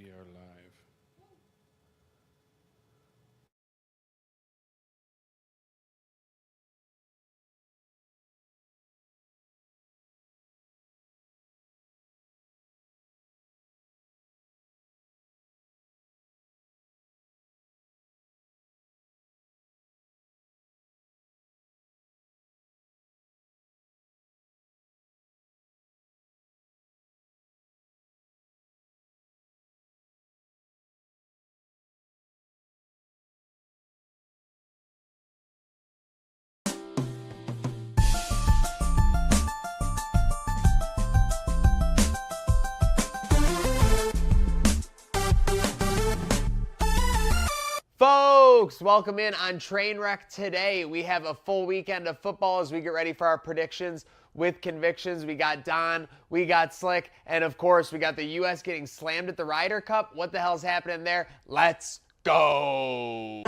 We are live. Folks, welcome in on Trainwreck today. We have a full weekend of football as we get ready for our predictions with convictions. We got Don, we got Slick, and of course, we got the U.S. getting slammed at the Ryder Cup. What the hell's happening there? Let's go!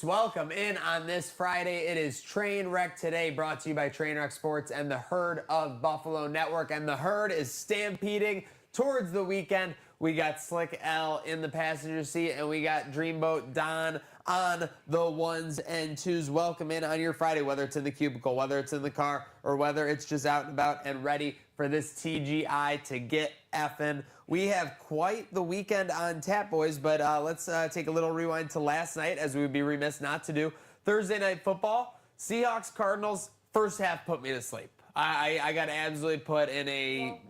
Welcome in on this Friday. It is Trainwreck today, brought to you by Trainwreck Sports and the Herd of Buffalo Network. And the Herd is stampeding towards the weekend. We got Slick L in the passenger seat, and we got Dreamboat Don on the ones and twos. Welcome in on your Friday, whether it's in the cubicle, whether it's in the car, or whether it's just out and about and ready for this TGI to get effing. We have quite the weekend on tap, boys, but let's take a little rewind to last night, as we would be remiss not to do. Thursday night football, Seahawks, Cardinals, first half put me to sleep. I got absolutely put in a,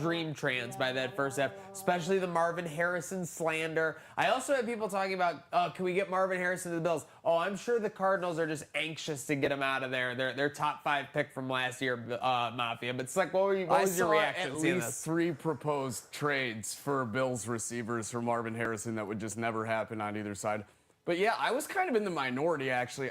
dream trance by that first half, especially the Marvin Harrison slander. I also had people talking about, can we get Marvin Harrison to the Bills? Oh, I'm sure the Cardinals are just anxious to get him out of there. Their top 5 pick from last year, Mafia. But it's like, what was your reaction? I saw at least 3 proposed trades for Bills receivers for Marvin Harrison that would just never happen on either side. But yeah, I was kind of in the minority, actually.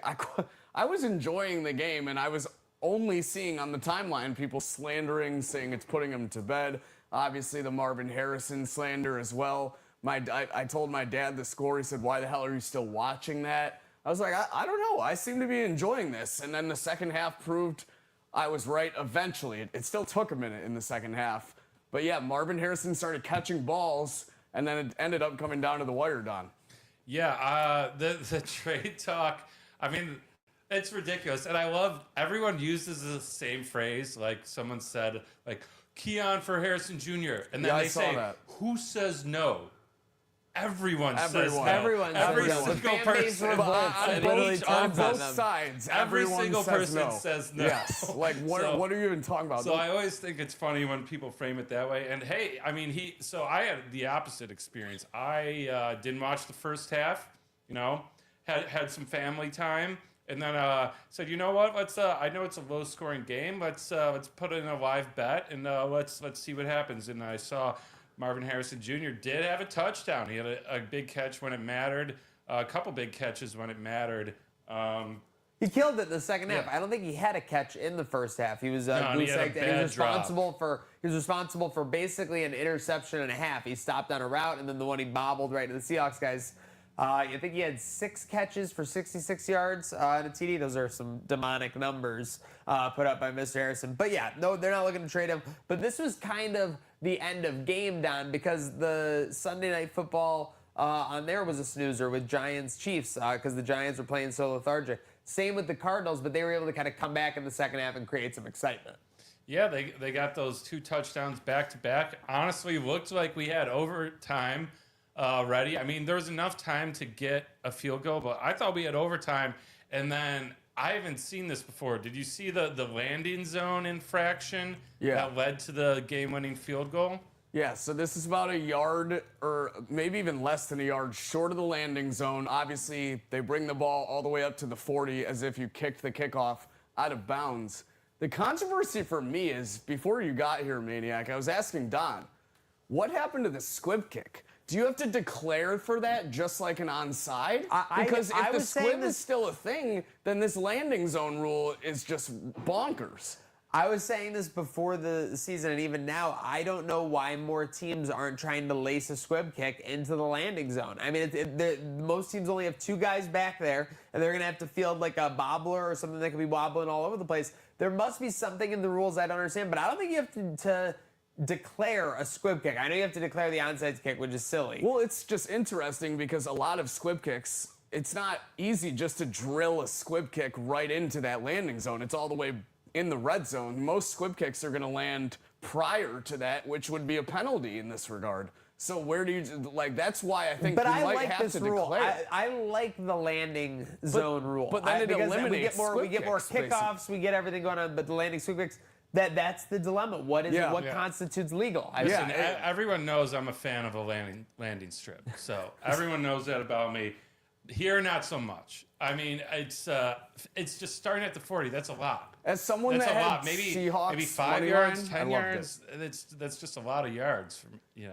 I was enjoying the game, and I was only seeing on the timeline people slandering, saying it's putting him to bed. Obviously, the Marvin Harrison slander as well. I told my dad the score. He said, "Why the hell are you still watching that?" I was like, I don't know. I seem to be enjoying this. And then the second half proved I was right eventually. It still took a minute in the second half. But yeah, Marvin Harrison started catching balls, and then it ended up coming down to the wire, Don. Yeah, the trade talk, I mean, it's ridiculous. And I love everyone uses the same phrase. Like someone said, like, Keon for Harrison Jr. And then they say, who says no? Everyone says no. Every single person on both sides. Every single person says no. Yes. Like, what are you even talking about? So I always think it's funny when people frame it that way. And hey, I mean, so I had the opposite experience. I didn't watch the first half, had some family time. And then said, you know what? Let's. I know it's a low-scoring game. Let's put in a live bet and let's see what happens. And I saw Marvin Harrison Jr. did have a touchdown. He had a big catch when it mattered. A couple big catches when it mattered. He killed it in the second half. I don't think he had a catch in the first half. He was goose-egged, and he was responsible for basically an interception and a half. He stopped on a route, and then the one he bobbled right to the Seahawks guys. I think he had 6 catches for 66 yards and a TD. Those are some demonic numbers put up by Mr. Harrison. But yeah, no, they're not looking to trade him. But this was kind of the end of game, Don, because the Sunday night football on there was a snoozer with Giants-Chiefs because the Giants were playing so lethargic. Same with the Cardinals, but they were able to kind of come back in the second half and create some excitement. Yeah, they got those 2 touchdowns back-to-back. Honestly, looked like we had overtime. already. I mean, there was enough time to get a field goal, but I thought we had overtime. And then I haven't seen this before. Did you see the landing zone infraction that led to the game-winning field goal? Yeah, so this is about a yard or maybe even less than a yard short of the landing zone. Obviously, they bring the ball all the way up to the 40 as if you kicked the kickoff out of bounds. The controversy for me is, before you got here, Maniac, I was asking Don, what happened to the squib kick? Do you have to declare for that just like an onside? Because if the squib is still a thing, then this landing zone rule is just bonkers. I was saying this before the season, and even now, I don't know why more teams aren't trying to lace a squib kick into the landing zone. I mean, most teams only have 2 guys back there, and they're going to have to field like a bobbler or something that could be wobbling all over the place. There must be something in the rules I don't understand, but I don't think you have to declare a squib kick. I know you have to declare the onside kick, which is silly. Well, it's just interesting because a lot of squib kicks, it's not easy just to drill a squib kick right into that landing zone. It's all the way in the red zone. Most squib kicks are going to land prior to that, which would be a penalty in this regard. So where do you, like, that's why I think you might have to declare. I like the landing zone rule. But then it eliminates we get more kickoffs, basically. we get everything going on, but the landing squib kicks, that's the dilemma. What constitutes legal? Listen, everyone knows I'm a fan of a landing strip. So everyone knows that about me. Here, not so much. I mean, it's just starting at the 40. That's a lot. As someone that's that a had lot. Maybe Seahawks 5 yards, 10 yards. That's just a lot of yards.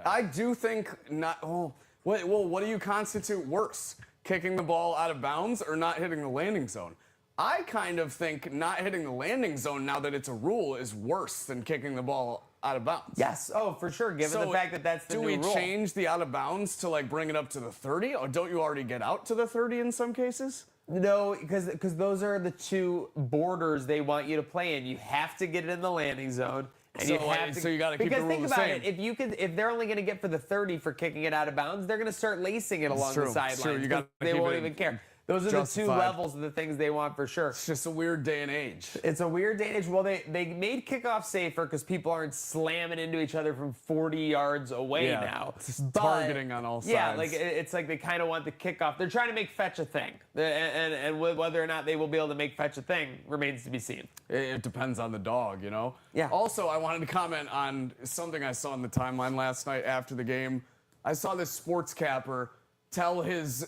I do think not. Oh, what do you constitute worse? Kicking the ball out of bounds or not hitting the landing zone? I kind of think not hitting the landing zone, now that it's a rule, is worse than kicking the ball out of bounds. Yes, for sure, given the fact that that's the new rule. Do we change the out of bounds to like bring it up to the 30? Or don't you already get out to the 30 in some cases? No, because those are the 2 borders they want you to play in. You have to get it in the landing zone. And so you got to keep the rule the same. Because think about it, if they're only going to get for the 30 for kicking it out of bounds, they're going to start lacing it along the sidelines. True. They won't even care. Those are justified. the 2 levels of the things they want for sure. It's just a weird day and age. It's a weird day and age. Well, they made kickoff safer because people aren't slamming into each other from 40 yards away now. It's just targeting on all sides. Yeah, like it's like they kind of want the kickoff. They're trying to make fetch a thing. And whether or not they will be able to make fetch a thing remains to be seen. It depends on the dog, you know? Yeah. Also, I wanted to comment on something I saw on the timeline last night after the game. I saw this sports capper tell his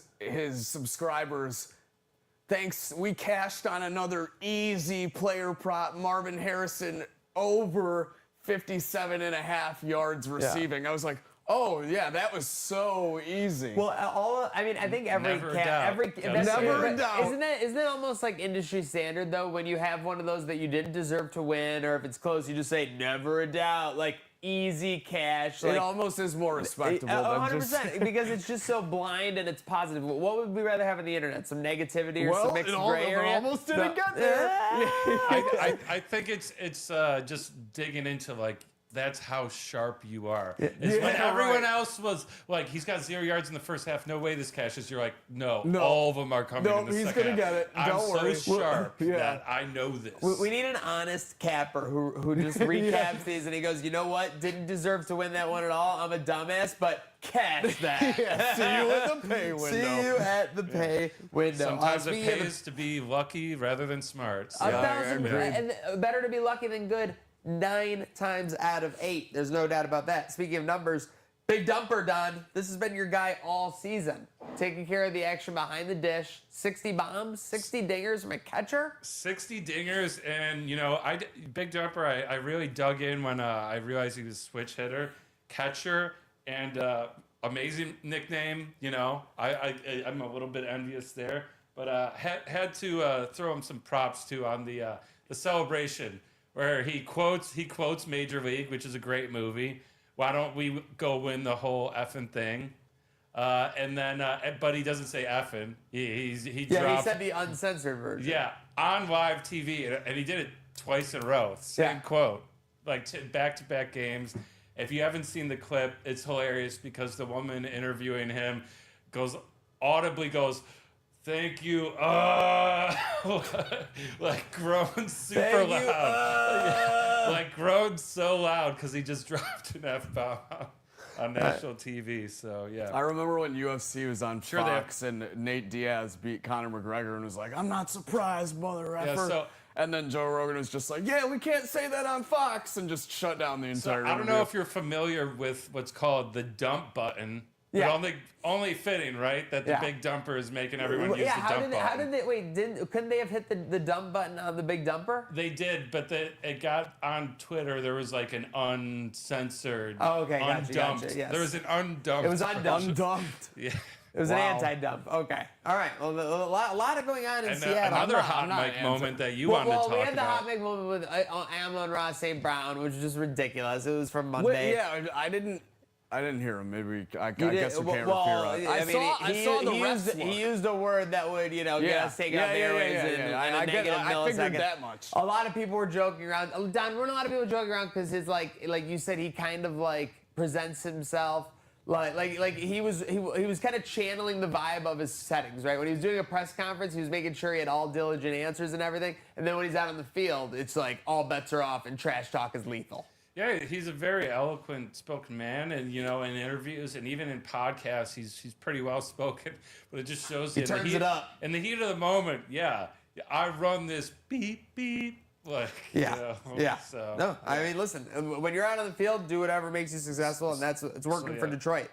subscribers, thanks, we cashed on another easy player prop, Marvin Harrison over 57.5 yards receiving. I was like, oh yeah, that was so easy. Well, I think Never a doubt. Isn't that almost like industry standard though? When you have one of those that you didn't deserve to win, or if it's close, you just say never a doubt, like easy cash. It almost is more respectable than 100%, because it's just so blind and it's positive. What would we rather have on the internet? Some negativity or some mixed gray area? Almost didn't get there. I think it's just digging into like, that's how sharp you are. When everyone else was like, he's got 0 yards in the first half, no way this cashes. You're like, no, all of them are coming in the second half. He's going to get it. Don't worry. So sharp that I know this. We need an honest capper who just recaps these and he goes, you know what? Didn't deserve to win that one at all. I'm a dumbass, but cash that. See you at the pay window. See you at the pay window. Sometimes it pays to be lucky rather than smart. So. And better to be lucky than good. 9 times out of 8. There's no doubt about that. Speaking of numbers, Big Dumper, Don. This has been your guy all season. Taking care of the action behind the dish. 60 bombs, 60 dingers from a catcher. 60 dingers, and Big Dumper, I really dug in when I realized he was a switch hitter, catcher, and amazing nickname. I'm a little bit envious there, but had to throw him some props too on the celebration, where he quotes Major League, which is a great movie. Why don't we go win the whole effing thing? And then, but he doesn't say effing. He dropped, he said the uncensored version. Yeah, on live TV, and he did it twice in a row. Same quote, like back-to-back games. If you haven't seen the clip, it's hilarious because the woman interviewing him audibly goes, thank you, like groaned super loud. Like groaned so loud because he just dropped an F-bomb. on national TV. So yeah. I remember when UFC was on Sure they have- Fox and Nate Diaz beat Conor McGregor and was like, "I'm not surprised, mother Yeah, effer." so- And then Joe Rogan was just like, "Yeah, we can't say that on Fox," and just shut down the So entire. I don't know interview. if you're familiar with what's called the dump button. Yeah. But only fitting, right? That the Yeah. big dumper is making everyone use Yeah, the how dump did button. how did they wait? Couldn't they have hit the dump button on the big dumper? They did, but it got on Twitter. There was like an uncensored, Oh, okay, gotcha, undumped. gotcha, yes. There was an undumped. It was undumped. Undumped. Yeah. It was Wow. an anti-dump. Okay. All right. Well, a lot of going on in And Seattle. another I'm hot not mic anti- moment that you Well, wanted to we talk had the about. hot mic moment with Amon Ross St. Brown, which was just ridiculous. It was from Wait, Monday. yeah, I didn't hear him. Maybe I You guess did- we can't well, repeat it. I mean, I saw the refs look. he used a word that would, get us taken off the airwaves in I a negative I figured millisecond. that much. A lot of people were joking around. Don, weren't a lot of people joking around because his like you said, he kind of like presents himself like he was kind of channeling the vibe of his settings, right? When he was doing a press conference, he was making sure he had all diligent answers and everything. And then when he's out on the field, it's like all bets are off and trash talk is lethal. Yeah, he's a very eloquent spoken man, and in interviews and even in podcasts, he's pretty well spoken. But it just shows He turns it up. in the heat of the moment. Yeah, I run this beep beep. Like, Yeah. So, No, I mean, listen, when you're out on the field, do whatever makes you successful, and it's working for yeah. Detroit.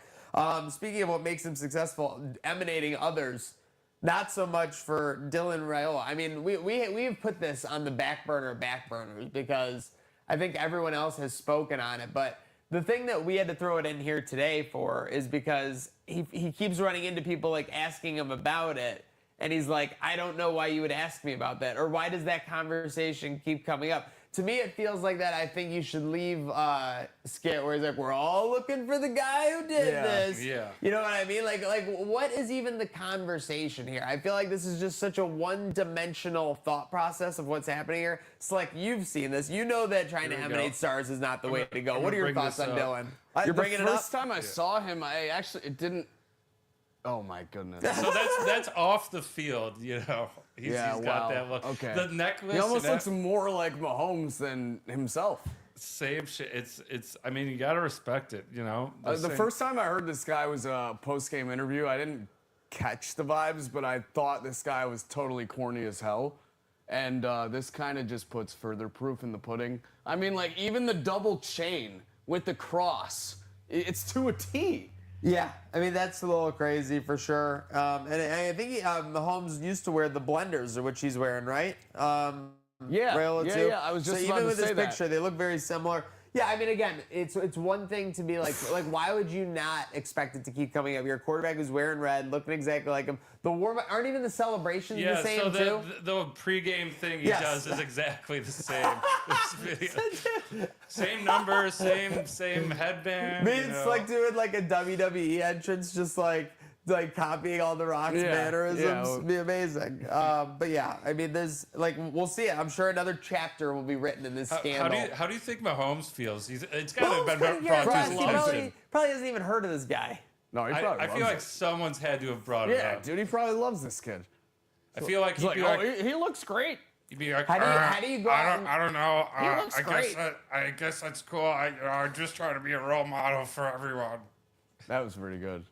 Speaking of what makes him successful, emanating others, not so much for Dylan Raiola. I mean, we've put this on the back burners because I think everyone else has spoken on it. But the thing that we had to throw it in here today for is because he keeps running into people like asking him about it. And he's like, I don't know why you would ask me about that. Or why does that conversation keep coming up? To me, it feels like that. I think you should leave skit where he's like, we're all looking for the guy who did this. Yeah. You know what I mean? Like, what is even the conversation here? I feel like this is just such a one-dimensional thought process of what's happening here. It's like you've seen this. You know that trying to Here we emanate go. stars is not the way to go. I'm What are gonna your bring thoughts this on up. Dylan? You're bringing it the up? first time I saw him, it didn't. Oh my goodness. So that's off the field. He's got wow. that look. Okay. The necklace. He almost and looks more like Mahomes than himself. same shit. It's. I mean, you gotta respect it. The same- first time I heard this guy was a post-game interview, I didn't catch the vibes, but I thought this guy was totally corny as hell. And this kind of just puts further proof in the pudding. I mean, like, even the double chain with the cross, it's to a T. Yeah, I mean, that's a little crazy for sure. And I think Mahomes used to wear the blenders, which he's wearing, right? Yeah, Raiola yeah, too. yeah, I was just so about even to with this say that. picture, they look very similar. Yeah, I mean, again, it's one thing to be like why would you not expect it to keep coming up? Your quarterback who's wearing red, looking exactly like him. The warm aren't even the celebrations Yeah, the same so too? the pregame thing he Yes. does is exactly the same. This video. Same number, same headband. I mean, it's like doing like a WWE entrance, just like copying all the Rock's Yeah, mannerisms. yeah. It'd be amazing. But yeah, I mean, there's we'll see it. I'm sure another chapter will be written in this scandal. How do you think Mahomes feels? It's got to Mahomes have couldn't been care brought to less. his He attention. probably hasn't even heard of this guy. No, he I probably feel loves like it. someone's had to have brought it Yeah, up. dude, he probably loves this kid. I feel like He's he'd like, be oh, like, he looks great. he'd be like, How do you go out and- I don't know. He looks great. I guess that's cool. I just try to be a role model for everyone. That was pretty good.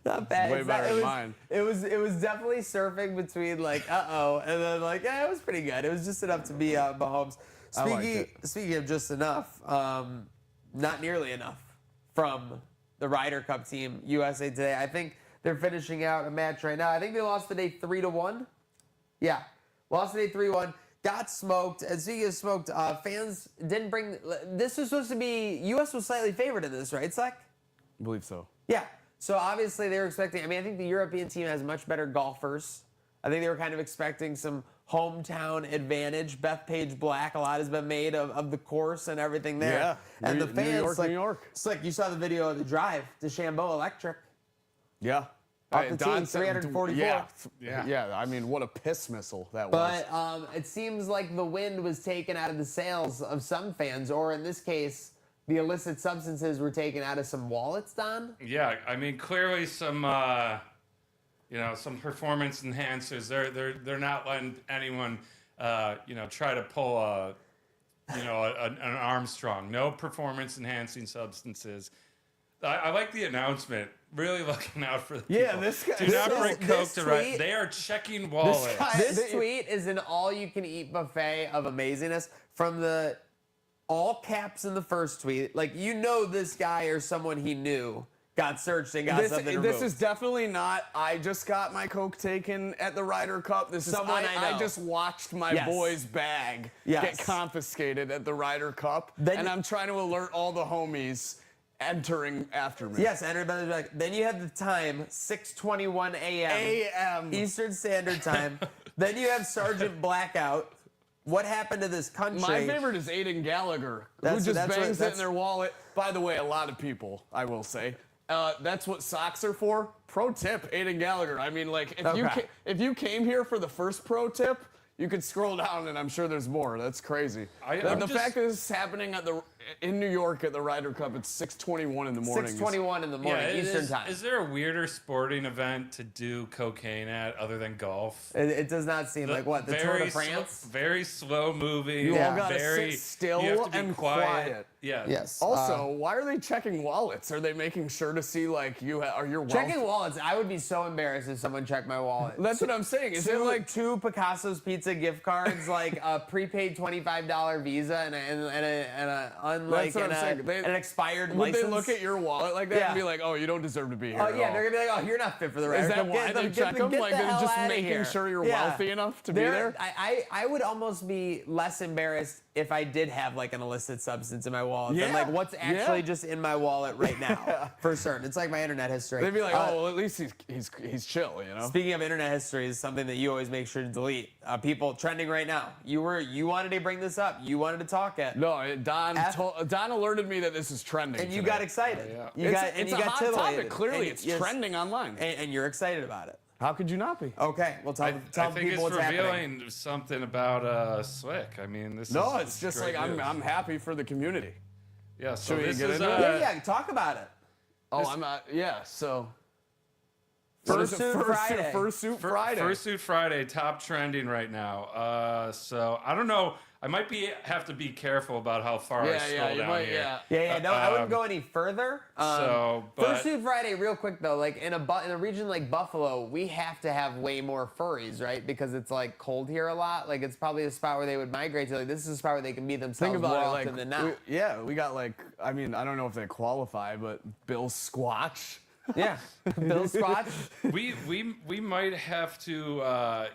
Not bad. way It's better it than was, mine. It was definitely surfing between like and then like it was pretty good. It was just enough to be Mahomes. I liked Speaking of just enough, not nearly enough from the Ryder Cup team USA today. I think they're finishing out a match right now. I think they lost today 3-1. Yeah, lost today 3-1. Got smoked. And speaking of smoked, fans didn't bring. This was supposed to be U.S. was slightly favored in this, right, Slack? I believe so. Yeah. So obviously they were expecting. I mean, I think the European team has much better golfers. I think they were kind of expecting some hometown advantage. Beth Page Black, a lot has been made of the course and everything there. Yeah. And the fans, New York. It's like you saw the video of the drive to Chambeau Electric. Yeah. Off the tee, 344. Yeah. I mean, what a piss missile that was. But it seems like the wind was taken out of the sails of some fans, or in this case, the illicit substances were taken out of some wallets, Don. Yeah, I mean, clearly some some performance enhancers. They're not letting anyone try to pull an Armstrong. No performance enhancing substances. I like the announcement. Really looking out for the people. Yeah, this guy- Do not this bring is- Coke this to right. tweet- They are checking wallets. This tweet is an all-you-can-eat buffet of amazingness from the all caps in the first tweet. Like, you know this guy or someone he knew got searched and got something removed. This is definitely not, I just got my Coke taken at the Ryder Cup. This Someone is, I know. I just watched my Yes. boy's bag Yes. get confiscated at the Ryder Cup, Then- and I'm trying to alert all the homies entering after me. Yes, everybody's like. Then you have the time, 6:21 a.m. A.M. Eastern Standard Time. Then you have Sergeant Blackout. What happened to this country? My favorite is Aiden Gallagher, That's- who just that's what- bangs it in that's- their wallet. By the way, a lot of people, I will say. That's what socks are for. Pro tip, Aiden Gallagher. I mean, like, if you came here for the first pro tip, you could scroll down and I'm sure there's more. That's crazy. The fact that this is happening in New York at the Ryder Cup, it's 6:21 in the morning. 6:21 in the morning, Eastern Time. Is there a weirder sporting event to do cocaine at other than golf? It does not seem like what the Tour de France. Very slow moving. You all gotta very sit still you have to be and quiet. quiet. Yeah. Yes. Also, why are they checking wallets? Are they making sure to see, like, are your Checking wallets. I would be so embarrassed if someone checked my wallet. That's what I'm saying. Is it like two Picasso's Pizza gift cards, like a prepaid $25 Visa and an expired would license? they look at your wallet like that Yeah. and be like, oh, you don't deserve to be here? Oh at yeah, all? they're gonna be like, oh, you're not fit for the Ryder Is that Cup. why they check them? Like, they're just making sure you're wealthy enough to be there? I would almost be less embarrassed if I did have like an illicit substance in my wallet than Yeah. like what's actually Yeah. just in my wallet right now, for certain. It's like my internet history. They'd be like, oh, well, at least he's chill, you know? Speaking of internet history, is something that you always make sure to delete. People trending right now. You wanted to bring this up. You wanted to talk it. No, Don alerted me that this is trending. And you today. got excited. Yeah. You It's a hot titillated. topic. Clearly, And it's yes, trending online. and you're excited about it. How could you not be? Okay, well tell I people think it's what's happening. revealing something about Slick. I mean, this No, is it's just great like news. I'm happy for the community. Yeah, so Should we this get is into it? Yeah, talk about it. Oh, I'm not. Yeah, so. Fursuit Friday. Fursuit Friday. Fursuit Friday, top trending right now. So I don't know. I might have to be careful about how far I scroll you down might, here. yeah. No, I wouldn't go any further. But Fursuit Friday, real quick though, like in a region like Buffalo, we have to have way more furries, right? Because it's like cold here a lot. Like it's probably a spot where they would migrate to. Like this is a spot where they can be themselves Think more about it, often like, than not. we got like, I mean, I don't know if they qualify, but Bill Squatch. Yeah, Bill Squatch. we might have to,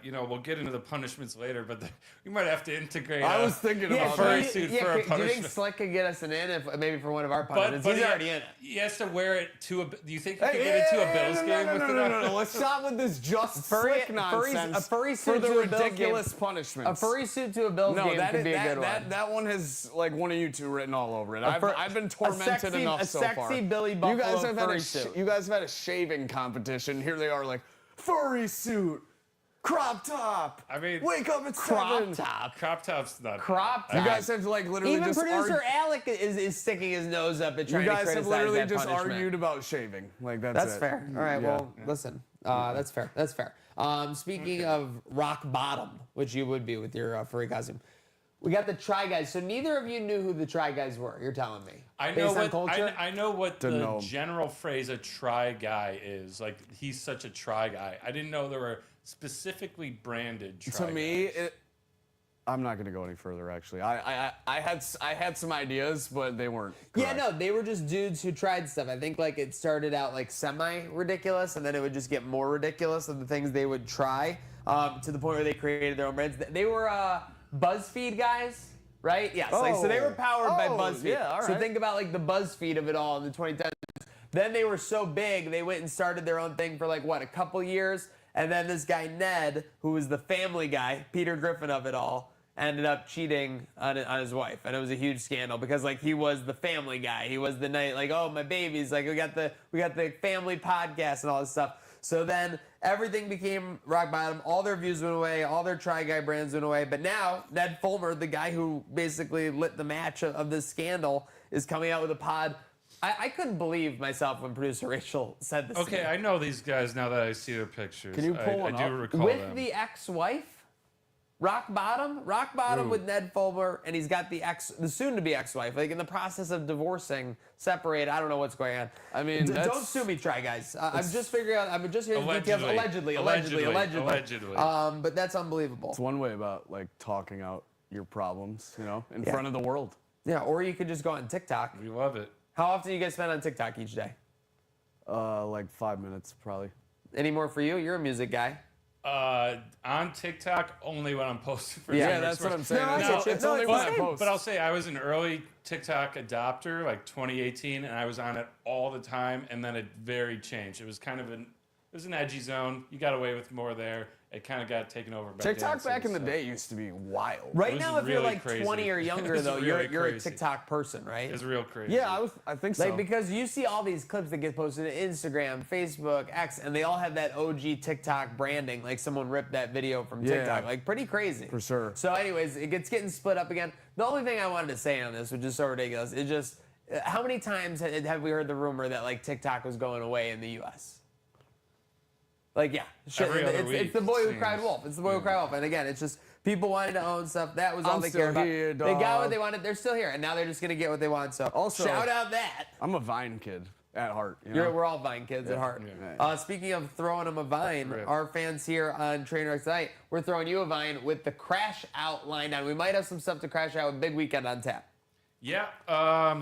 we'll get into the punishments later, but we might have to integrate. I was thinking Yeah, about furry that. suit for a do you think punishment. Slick could get us an in if maybe for one of our punishments? He's he, already in it. He has to wear it to a. Do you think he could get it to a Bills game with it on? No. Let's stop with this just Furry- Slick nonsense. a furry for suit the to a Bills ridiculous game. punishments. A furry suit to a Bills game could be a good one. That one has like one of you two written all over it. fur- I've been tormented enough so far. sexy Billy You Buffalo guys have had furry suit. you guys have had a shaving competition. Here they are, like furry suit, crop top. I mean, wake up at Crop 7. top. Crop top's not. Crop top. You guys have like literally Even just producer Alec is sticking his nose up and You trying to guys criticize have literally that just punishment. argued about shaving. Like That's it. fair. All right. Yeah. Well, listen. That's fair. That's fair. Speaking of rock bottom, which you would be with your furry costume, we got the Try Guys. So neither of you knew who the Try Guys were. You're telling me. I know Based on what culture? I know what Didn't the know. general phrase a try guy is. Like he's such a try guy. I didn't know there were specifically branded try To me, guys. I'm not gonna go any further. Actually, I had some ideas, but they weren't. Yeah, correct. no, they were just dudes who tried stuff. I think like it started out like semi-ridiculous, and then it would just get more ridiculous of the things they would try, to the point where they created their own brands. They were BuzzFeed guys, right? Yes. So they were powered by BuzzFeed. yeah, all So right. think about like the BuzzFeed of it all in the 2010s. Then they were so big, they went and started their own thing for like what, a couple years, and then this guy Ned, who was the Family Guy, Peter Griffin of it all, ended up cheating on his wife, and it was a huge scandal because like he was the Family Guy, he was the night like, oh my babies, like we got the family podcast and all this stuff. So then everything became rock bottom. All their views went away. All their Try Guy brands went away. But now Ned Fulmer, the guy who basically lit the match of this scandal, is coming out with a pod. I couldn't believe myself when producer Rachel said this. to Okay, me. I know these guys now that I see their pictures. Can you pull one I do up? recall With them. the ex-wife. rock bottom with Ned Fulmer, and he's got the soon-to-be ex-wife, like in the process of divorcing, separated. I don't know what's going on. I mean, don't sue me, Try Guys. I'm just figuring out. I'm just hearing details. Allegedly. But that's unbelievable. It's one way about like talking out your problems, in front of the world. Yeah, or you could just go on TikTok. We love it. How often do you guys spend on TikTok each day? Like 5 minutes probably. Any more for you? You're a music guy. On TikTok, only when I'm posting for Yeah, TRAINWRECK that's what I'm Sports. saying. No, It's only when I same. post. But I'll say I was an early TikTok adopter, like 2018, and I was on it all the time, and then it very changed. It was kind of an edgy zone. You got away with more there. It kind of got taken over by TikTok dancing, back in the so. day used to be wild. Right was now, if you're really like crazy. 20 or younger, It was though, really you're a crazy. TikTok person, right? It's real crazy. Yeah, I think so. Like, because you see all these clips that get posted to Instagram, Facebook, X, and they all have that OG TikTok branding, like someone ripped that video from TikTok. Yeah. Like, pretty crazy. For sure. So anyways, it's getting split up again. The only thing I wanted to say on this, which is so ridiculous, is just, how many times have we heard the rumor that, like, TikTok was going away in the U.S.? Like, yeah. Every other It's week, the boy it who cried seems. wolf. It's the boy who cried wolf. And again, it's just people wanted to own stuff. That was all I'm they still cared about. here, They got what dog. they wanted. They're still here. And now they're just going to get what they want. So Also- shout out that. I'm a Vine kid at heart. You know? We're all Vine kids at heart. Yeah. Speaking of throwing them a Vine, Rip. our fans here on Trainwreck tonight, we're throwing you a Vine with the crash out line down. We might have some stuff to crash out with Big Weekend on tap. Yeah.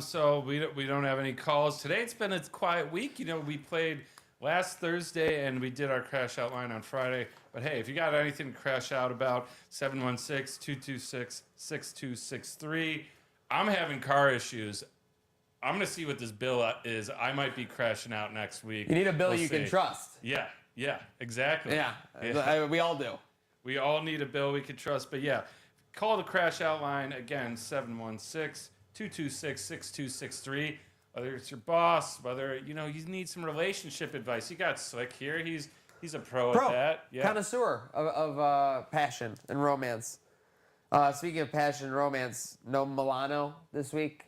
So we don't have any calls today. It's been a quiet week. We played last Thursday and we did our crash out line on Friday. But hey, if you got anything to crash out about, 716-226-6263. I'm having car issues. I'm gonna see what this bill is. I might be crashing out next week. You need a bill We'll you can see. trust. Yeah. Exactly. Yeah, Yeah. we all do. We all need a bill we can trust. But yeah, call the crash out line again, 716-226-6263. Whether it's your boss, whether you need some relationship advice. You got Slick here. He's a pro at that. Yeah. Connoisseur of passion and romance. Speaking of passion and romance, no Milano this week.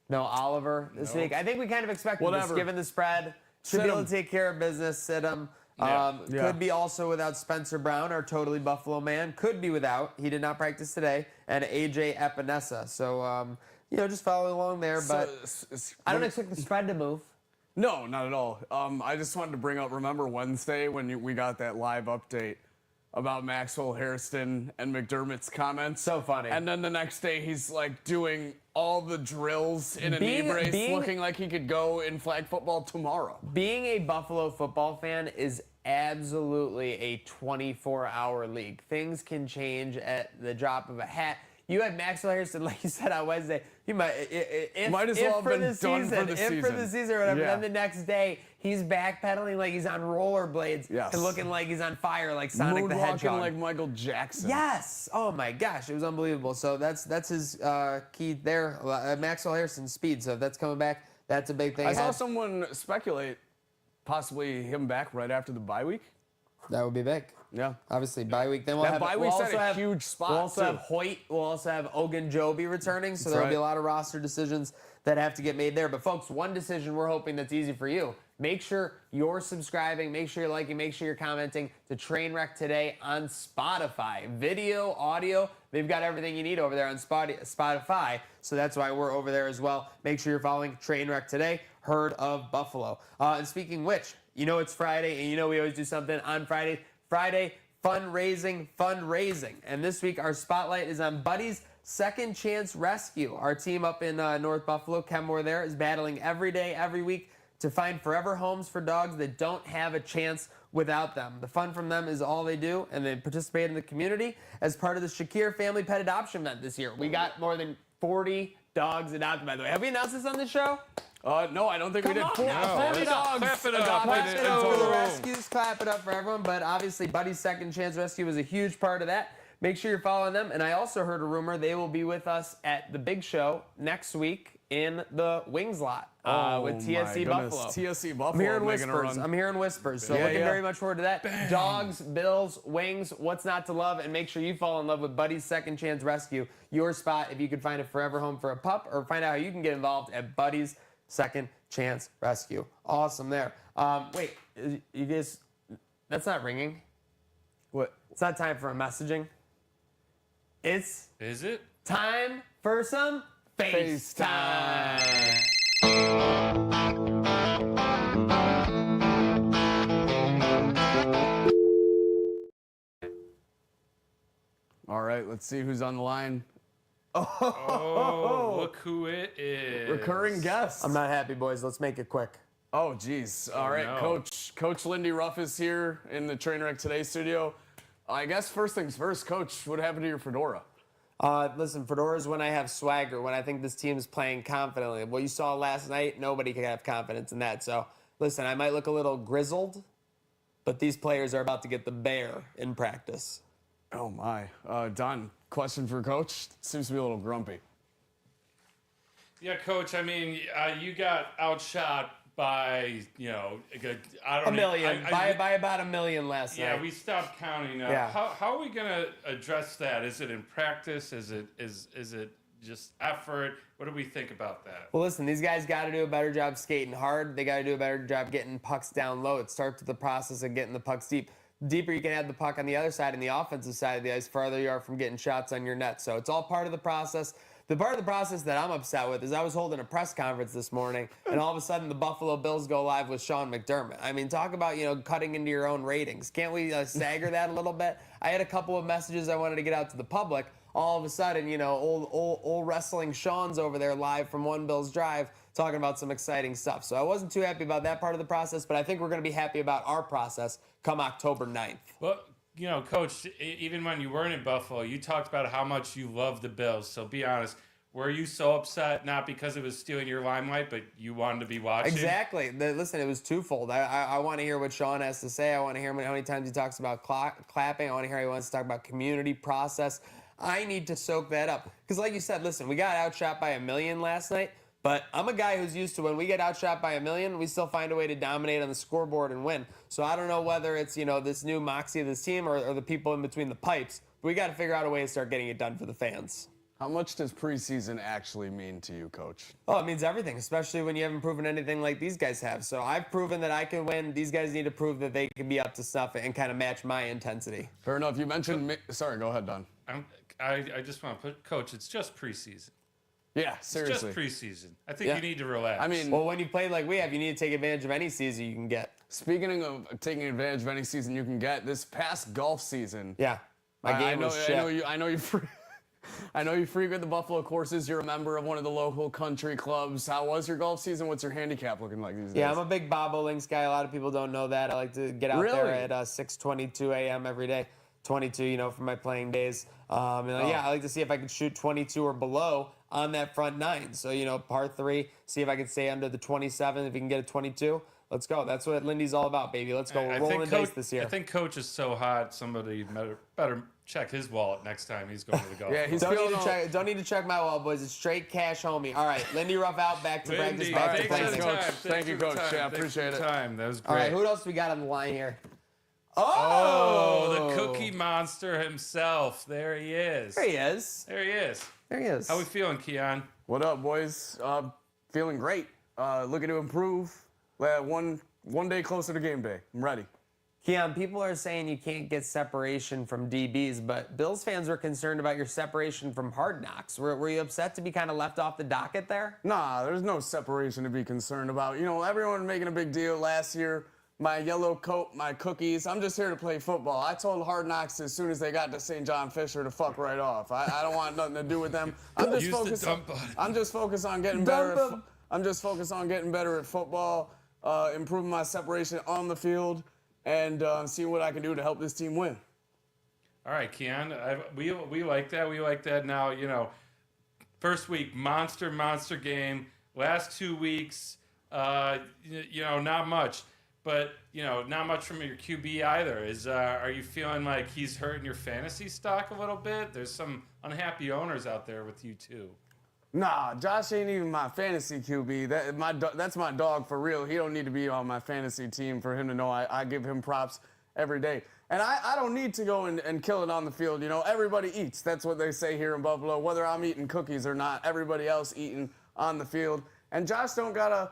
No Oliver this Nope. week. I think we kind of expected this, Whatever. given the spread. Should Sit be able him. to take care of business. Sit him. Yeah. Could be also without Spencer Brown, our totally Buffalo man. Could be without. He did not practice today. And AJ Epinesa. So, just follow along there. But I don't expect the spread to move. No, not at all. I just wanted to bring up, remember Wednesday when we got that live update about Maxwell Hairston and McDermott's comments? So funny. And then the next day he's like doing all the drills in a knee brace, looking like he could go in flag football tomorrow. Being a Buffalo football fan is absolutely a 24-hour league. Things can change at the drop of a hat. You had Maxwell Hairston, like you said on Wednesday. You might Might as well have been done for the If for the season or whatever. Yeah. Then the next day he's backpedaling like he's on rollerblades Yes. and looking like he's on fire, like Sonic the Moonwalking Hedgehog. like Michael Jackson. Yes. Oh my gosh, it was unbelievable. So that's his key there. Maxwell Hairston's speed. So if that's coming back, that's a big thing. I saw someone speculate possibly him back right after the bye week. That would be big. Yeah. Obviously, bye week. Then we'll That have bye we'll week's also at a have huge spot, We'll also too. have Hoyt. We'll also have Ogunjobi returning. So That's there'll be a right. lot of roster decisions that have to get made there. But folks, one decision we're hoping that's easy for you. Make sure you're subscribing. Make sure you're liking. Make sure you're commenting to Trainwreck Today on Spotify. Video, audio. They've got everything you need over there on Spotify. So that's why we're over there as well. Make sure you're following Trainwreck Today, Herd of Buffalo. And speaking of which, it's Friday, and we always do something on Friday. Friday, fundraising. And this week, our spotlight is on Buddy's Second Chance Rescue. Our team up in North Buffalo, Kenmore there, is battling every day, every week to find forever homes for dogs that don't have a chance without them. The fun from them is all they do, and they participate in the community as part of the Shakir Family Pet Adoption Event this year. We got more than 40 dogs adopted, by the way. Have we announced this on the show? No, I don't think we did. on now. 40 Clap it up. dogs Clap it up. adopted Clap in it up for the total. rescues. Clap it up for everyone. But obviously, Buddy's Second Chance Rescue was a huge part of that. Make sure you're following them. And I also heard a rumor they will be with us at the big show next week in the Wings lot with TSC my goodness. Buffalo. TSC I'm Buffalo hearing making a whispers. run. I'm hearing whispers. So Yeah, looking yeah. very much forward to that. Dogs, Bills, Wings, what's not to love? And make sure you fall in love with Buddy's Second Chance Rescue. Your spot if you could find a forever home for a pup, or find out how you can get involved at Buddy's Second Chance Rescue. Awesome there. Wait, you guys, that's not ringing. What? It's not time for a messaging. It's Is it? time for some FaceTime. All right, let's see who's on the line. Oh, look who it is. Recurring guest. I'm not happy, boys. Let's make it quick. Oh, geez. All right, no. Coach Lindy Ruff is here in the TRAINWRECK Today studio. I guess first things first, Coach, what happened to your fedora? Listen, fedoras when I have swagger, when I think this team is playing confidently. What you saw last night, nobody can have confidence in that. So, listen, I might look a little grizzled, but these players are about to get the bear in practice. Oh, my. Don, question for Coach. Seems to be a little grumpy. Yeah, Coach. I mean, you got outshot by, I don't A million. know. By about a million last night. Yeah, we stopped counting. Yeah. How are we gonna address that? Is it in practice? Is it just effort? What do we think about that? Well, listen, these guys got to do a better job skating hard. They got to do a better job getting pucks down low. It starts with the process of getting the pucks deep. Deeper you can have the puck on the other side, and the offensive side of the ice, farther you are from getting shots on your net. So it's all part of the process. The part of the process that I'm upset with is I was holding a press conference this morning, and all of a sudden the Buffalo Bills go live with Sean McDermott. I mean, talk about, cutting into your own ratings. Can't we stagger that a little bit? I had a couple of messages I wanted to get out to the public. All of a sudden, old wrestling Sean's over there live from One Bills Drive talking about some exciting stuff. So I wasn't too happy about that part of the process, but I think we're going to be happy about our process come October 9th. Well, Coach, even when you weren't in Buffalo, you talked about how much you love the Bills. So be honest, were you so upset, not because it was stealing your limelight, but you wanted to be watching? Exactly. Listen, it was twofold. I want to hear what Sean has to say. I want to hear how many times he talks about clapping. I want to hear how he wants to talk about community process. I need to soak that up. Because like you said, listen, we got outshot by a million last night, but I'm a guy who's used to when we get outshot by a million, we still find a way to dominate on the scoreboard and win. So I don't know whether it's, this new moxie of this team or the people in between the pipes, but we got to figure out a way to start getting it done for the fans. How much does preseason actually mean to you, Coach? Oh, it means everything, especially when you haven't proven anything like these guys have. So I've proven that I can win. These guys need to prove that they can be up to snuff and kind of match my intensity. Fair enough. You mentioned... Sorry, go ahead, Don. I just want to put, Coach, it's just preseason. Yeah, seriously. It's just preseason. I think you need to relax. I mean... Well, when you play like we have, you need to take advantage of any season you can get. Speaking of taking advantage of any season you can get, this past golf season... Yeah, my game was shit. I know you frequent the Buffalo courses. You're a member of one of the local country clubs. How was your golf season? What's your handicap looking like these days? Yeah, I'm a big Bobo Links guy. A lot of people don't know that. I like to get out there at 6:22 a.m. every day. 22, for my playing days. Yeah, I like to see if I can shoot 22 or below on that front nine. So, par 3, see if I can stay under the 27. If you can get a 22, let's go. That's what Lindy's all about, baby. Let's go. We're rolling the dice this year. I think Coach is so hot, somebody better check his wallet next time he's going to the golf. Yeah, he's don't need to check my wallet, boys. It's straight cash, homie. All right, Lindy Ruff out, back to practice, back to thanks for the playing. time. Thank you, Coach. Yeah, I appreciate it. That was great. All right, who else we got on the line here? Oh, the Cookie Monster himself. There he is. There he is. There he is. There he is. How we feeling, Keon? What up, boys? Feeling great. Looking to improve. One day closer to game day. I'm ready. Keon, people are saying you can't get separation from DBs, but Bills fans are concerned about your separation from Hard Knocks. Were you upset to be kind of left off the docket there? Nah, there's no separation to be concerned about. Everyone making a big deal last year. My yellow coat, my cookies. I'm just here to play football. I told Hard Knocks as soon as they got to St. John Fisher to fuck right off. I don't want nothing to do with them. I'm just focused on getting better. I'm just focused on getting better at football, improving my separation on the field, and seeing what I can do to help this team win. All right, Keon. We like that. We like that. Now, first week, monster game. Last 2 weeks, not much. But, not much from your QB either. Are you feeling like he's hurting your fantasy stock a little bit? There's some unhappy owners out there with you, too. Nah, Josh ain't even my fantasy QB. That's my dog for real. He don't need to be on my fantasy team for him to know I give him props every day. And I don't need to go and kill it on the field. Everybody eats. That's what they say here in Buffalo. Whether I'm eating cookies or not, everybody else eating on the field. And Josh don't got to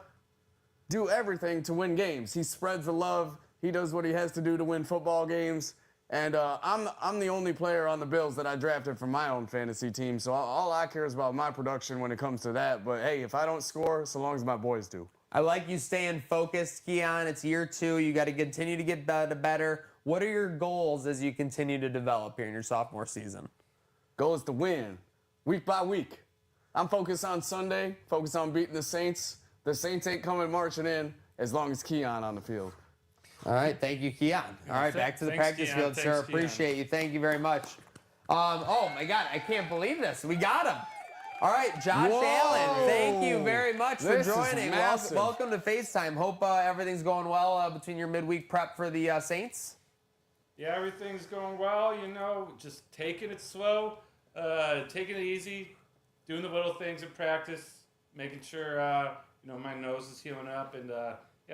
do everything to win games. He spreads the love. He does what he has to do to win football games. And I'm the only player on the Bills that I drafted from my own fantasy team, so all I care is about my production when it comes to that. But hey, if I don't score, so long as my boys do. I like you staying focused, Keon. It's year 2. You got to continue to get better. What are your goals as you continue to develop here in your sophomore season? Goal is to win, week by week. I'm focused on Sunday, focused on beating the Saints. The Saints ain't coming marching in as long as Keon on the field. All right, thank you, Keon. All right, back to the practice Keon. field, sir. Thanks, Keon. Appreciate you. Thank you very much. Oh, my God, I can't believe this. We got him. All right, Josh Whoa. Allen, thank you very much for This is joining. massive. Welcome to FaceTime. Hope everything's going well between your midweek prep for the Saints. Yeah, everything's going well. You know, just taking it slow, taking it easy, doing the little things in practice, making sure my nose is healing up, and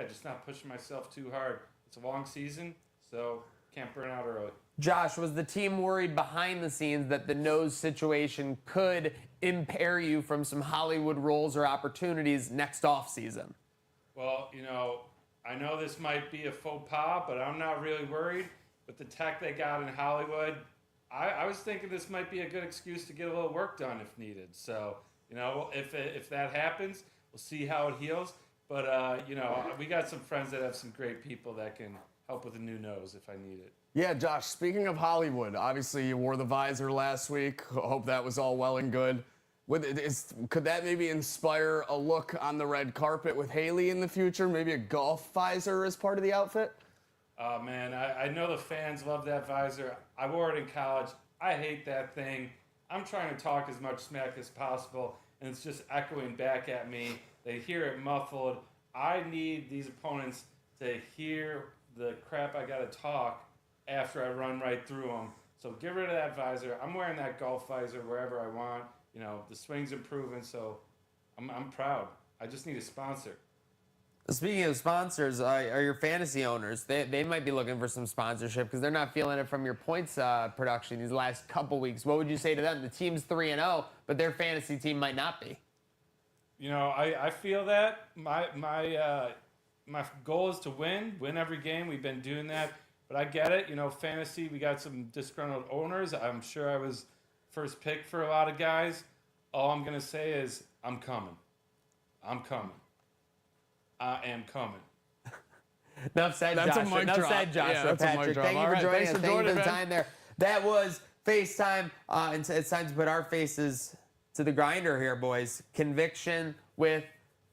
just not pushing myself too hard. It's a long season, so can't burn out early. Josh, was the team worried behind the scenes that the nose situation could impair you from some Hollywood roles or opportunities next offseason? Well, I know this might be a faux pas, but I'm not really worried. With the tech they got in Hollywood, I was thinking this might be a good excuse to get a little work done if needed. So, if that happens, we'll see how it heals. But, we got some friends that have some great people that can help with a new nose if I need it. Yeah, Josh, speaking of Hollywood, obviously you wore the visor last week. Hope that was all well and good. Could that maybe inspire a look on the red carpet with Haley in the future? Maybe a golf visor as part of the outfit? Oh, man, I know the fans love that visor. I wore it in college. I hate that thing. I'm trying to talk as much smack as possible, and it's just echoing back at me. They hear it muffled. I need these opponents to hear the crap I got to talk after I run right through them. So get rid of that visor. I'm wearing that golf visor wherever I want. The swing's improving, so I'm proud. I just need a sponsor. Speaking of sponsors, are your fantasy owners, they might be looking for some sponsorship because they're not feeling it from your points production these last couple weeks. What would you say to them? The team's 3-0, but their fantasy team might not be. I feel that. My goal is to win every game. We've been doing that. But I get it. Fantasy, we got some disgruntled owners. I'm sure I was first pick for a lot of guys. All I'm going to say is I'm coming. I'm coming. I am coming. Enough said, That's Josh. a mic Enough drop. said, Josh. Yeah, that's a mic Patrick, drop. thank you All for right, joining thanks us. for Thank you joining, for the man. time there. That was FaceTime. And it's time to put our faces to the grinder here, boys.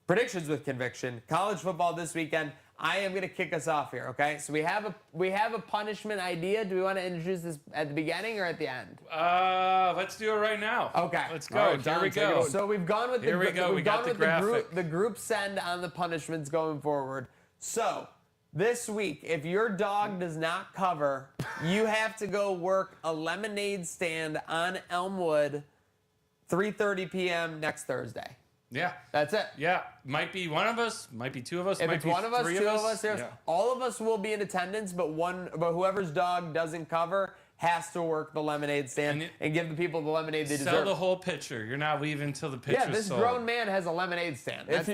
Predictions with conviction. College football this weekend. I am going to kick us off here, okay? So we have a punishment idea. Do we want to introduce this at the beginning or at the end? Let's do it right now. Okay. Let's go. All right, Here Don, we take it go. away. So we've gone with Here we go. We got the graphic. the group send on the punishments going forward. So this week, if your dog does not cover, you have to go work a lemonade stand on Elmwood, 3:30 p.m. next Thursday. Yeah. That's it. Yeah. Might be one of us. Might be two of us. If might it's be one of us, three two of us, Yeah. all of us will be in attendance, but whoever's dog doesn't cover has to work the lemonade stand and give the people the lemonade they Sell deserve. the whole pitcher. You're not leaving until the pitcher's Yeah, this sold. grown man has a lemonade stand. That's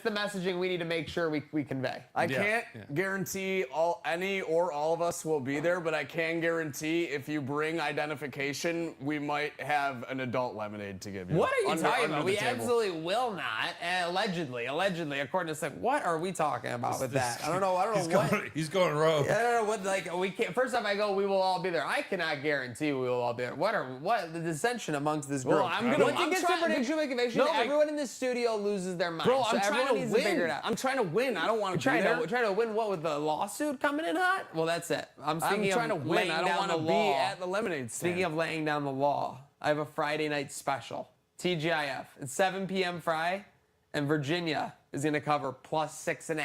the messaging we need to make sure we convey. I Yeah, can't yeah. guarantee any or all of us will be there, but I can guarantee if you bring identification, we might have an adult lemonade to give you. What are you Under- talking under about? the We table. absolutely will not. Allegedly, according to Slick. What are we talking about with that? I don't know what. He's going rogue. I don't know what. Like we can't. First time I go, we will all be there. I cannot guarantee we will all be there. What the dissension amongst this group? Well, I'm gonna- Once it I'm gets to trying- prediction with conviction, No, like- everyone in this studio loses their mind. Bro, So I'm trying everyone to needs to figure it win. out. I'm trying to win. I don't want to be Trying there. to win what with the lawsuit coming in hot? Well, that's it. I'm speaking trying to of win. laying I don't down want the to be law. at the lemonade stand. Speaking of laying down the law, I have a Friday night special. TGIF. It's 7 p.m. Friday, and Virginia is going to cover +6.5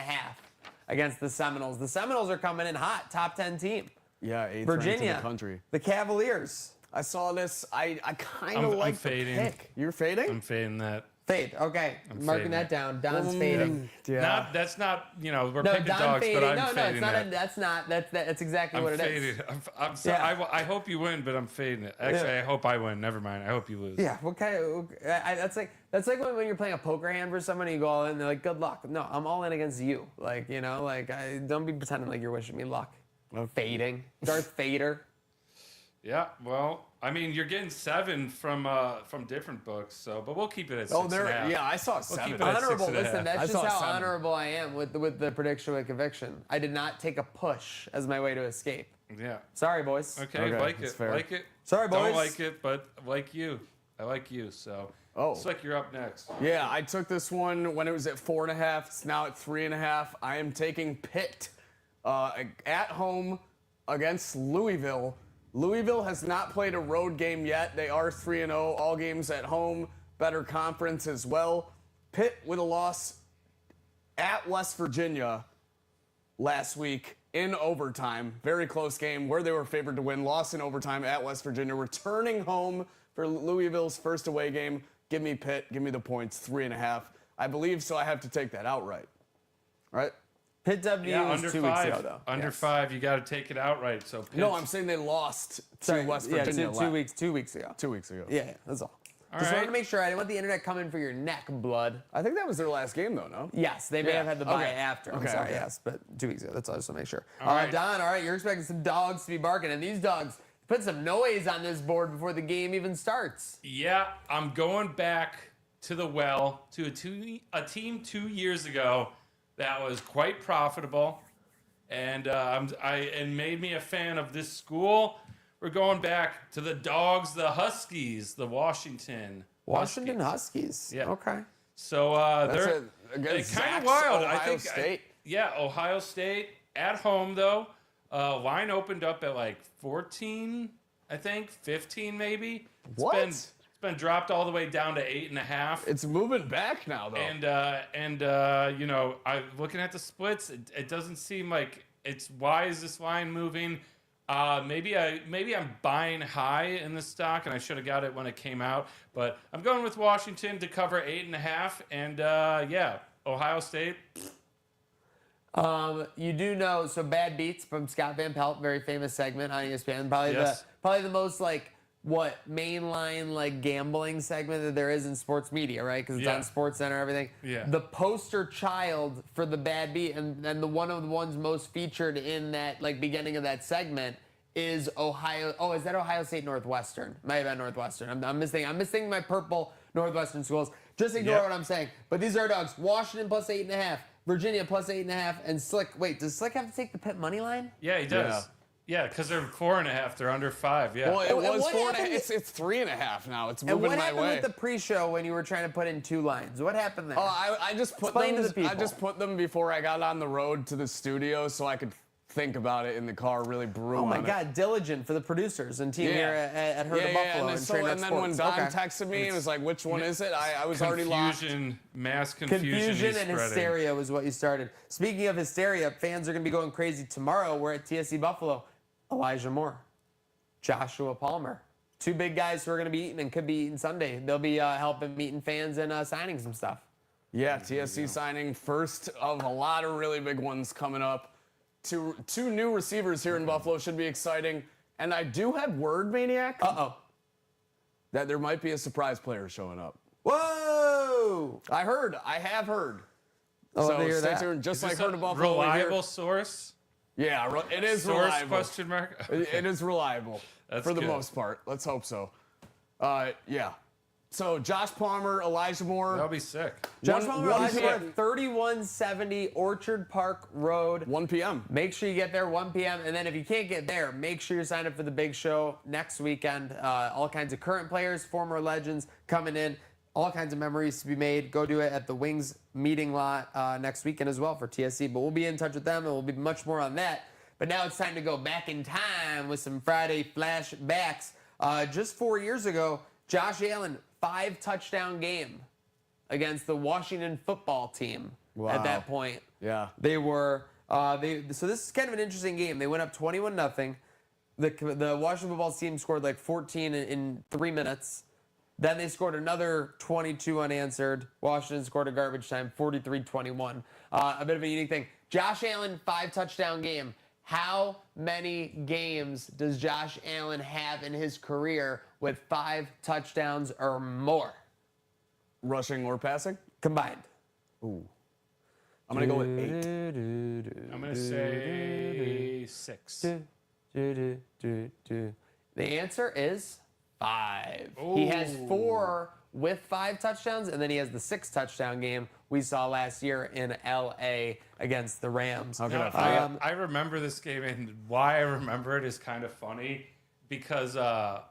against the Seminoles. The Seminoles are coming in hot, top 10 team. Yeah, 8th ranked in Virginia, the country. the Cavaliers. I saw this. I kind I'm of like the fading. pick. You're fading? I'm fading that. Fade. Okay, marking fading that it. down. Don's fading. Yeah. That's not, we're No, picking Don dogs, fading. but I'm No, fading it's not. that. That's exactly I'm what it is. faded. I'm sorry. Yeah. I hope you win, but I'm fading it. Actually, I hope I win. Never mind. I hope you lose. Yeah, what kind of, that's like when you're playing a poker hand for someone and you go all in and they're like, good luck. No, I'm all in against you. Don't be pretending like you're wishing me luck. Fading. Darth Vader. Yeah, well, I mean, you're getting 7 from different books, so but we'll keep it at 6 Oh, there. and a half. Yeah, I saw We'll 7. keep it at Honorable. 6 and a Listen, half. that's I just saw how 7. honorable I am with the prediction with conviction. I did not take a push as my way to escape. Yeah. Sorry, boys. Okay, Okay, like that's it, fair. like it. Sorry, boys. Don't like it, but like you. I like you, so. Oh. Looks like you're up next. Yeah, I took this one when it was at 4.5. It's now at 3.5. I am taking Pitt at home against Louisville. Louisville has not played a road game yet. They are 3-0. All games at home. Better conference as well. Pitt with a loss at West Virginia last week in overtime. Very close game where they were favored to win. Lost in overtime at West Virginia. Returning home for Louisville's first away game. Give me Pitt. Give me the points. 3.5. I believe so. I have to take that outright. Right? Pitt W Yeah, was under 2 5. weeks ago, though. Under Yes. 5, you got to take it outright. So Pitt's, No, I'm saying they lost to Sorry, West yeah, Virginia. 2 weeks ago. 2 weeks ago. Yeah, that's all. All Just right. wanted to make sure I didn't want the internet coming for your neck, blood. I think that was their last game, though, no? Yes, they may Yeah, have had the bye okay. after. I'm Okay, sorry, okay. yes, but 2 weeks ago. That's all. I just want to make sure. All right. Don, all right, you're expecting some dogs to be barking, and these dogs put some noise on this board before the game even starts. Yeah, I'm going back to the well to a team 2 years ago that was quite profitable, and and made me a fan of this school. We're going back to the Dogs, the Huskies, the Washington Huskies. Yeah. Okay. So That's they're against kind of Zach's wild. Ohio I think State. yeah, Ohio State at home though. Line opened up at like 14, I think 15 maybe. What? It's been dropped all the way down to 8.5. It's moving back now, though. And you know, I'm looking at the splits. It doesn't seem like it's. Why is this line moving? Maybe I'm buying high in this stock, and I should have got it when it came out. But I'm going with Washington to cover 8.5, and yeah, Ohio State. You do know, so Bad Beats from Scott Van Pelt, very famous segment on ESPN. Yes. Probably the most mainline gambling segment that there is in sports media, right? Because it's Yeah. on Sports Center, everything. Yeah. The poster child for the Bad Beat, and the one of the ones most featured in that beginning of that segment is Ohio. Oh, is that Ohio State Northwestern? Might have been Northwestern. I'm missing my purple Northwestern schools. Just ignore Yep. what I'm saying. But these are dogs. Washington plus 8.5. Virginia plus 8.5. And Slick. Wait, does Slick have to take the Pitt money line? Yeah, he does. Yeah, because they're 4.5. They're under 5. Yeah. Well, it And was what 4.5. happened- It's 3.5 now. It's And moving what my happened way. with the pre-show when you were trying to put in 2 lines? What happened there? Oh, I just put Explain them. to the people. I just put them before I got on the road to the studio, so I could think about it in the car, really brew Oh my on it. God, diligent for the producers and team here at Herd of Buffalo and, and then, Trainwreck and then when Sports. Don Okay. texted me, it was like, which one is it? I was already lost. Mass confusion he's and spreading. hysteria was what you started. Speaking of hysteria, fans are going to be going crazy tomorrow. We're at TSC Buffalo. Elijah Moore, Joshua Palmer, 2 big guys who are going to be eating and could be eating Sunday. They'll be helping meeting fans and signing some stuff. Yeah, TSC signing first of a lot of really big ones coming up. Two new receivers here in Buffalo should be exciting. And I do have word, Maniac, Uh-oh. that there might be a surprise player showing up. Whoa! I have heard. Oh, So they hear stay that. tuned. Just Is like this Herd a of Buffalo. we hear- reliable source? Yeah, it is Source reliable. question mark? It is reliable That's for the good. most part. Let's hope so. Yeah. So Josh Palmer, Elijah Moore. That'll be sick. Josh One- Palmer, one Elijah PM. Moore, 3170 Orchard Park Road. 1 p.m. Make sure you get there 1 p.m. And then if you can't get there, make sure you sign up for the big show next weekend. All kinds of current players, former legends coming in. All kinds of memories to be made. Go do it at the Wings meeting lot next weekend as well for TSC. But we'll be in touch with them, and we'll be much more on that. But now it's time to go back in time with some Friday flashbacks. Just 4 years ago, Josh Allen, 5-touchdown game against the Washington football team. Wow. At that point. Yeah. They were so this is kind of an interesting game. They went up 21-0. The Washington football team scored like 14 in 3 minutes. Then they scored another 22 unanswered. Washington scored a garbage time, 43-21. A bit of a unique thing. Josh Allen, 5-touchdown game. How many games does Josh Allen have in his career with 5 touchdowns or more Rushing or passing? combined? Ooh. I'm going to go with 8. I'm going to say 6. The answer is 5. He has Ooh. 4 with 5 touchdowns, and then he has the 6 touchdown game we saw last year in LA against the Rams. How could I Now, forget? I remember this game, and why I remember it is kind of funny because national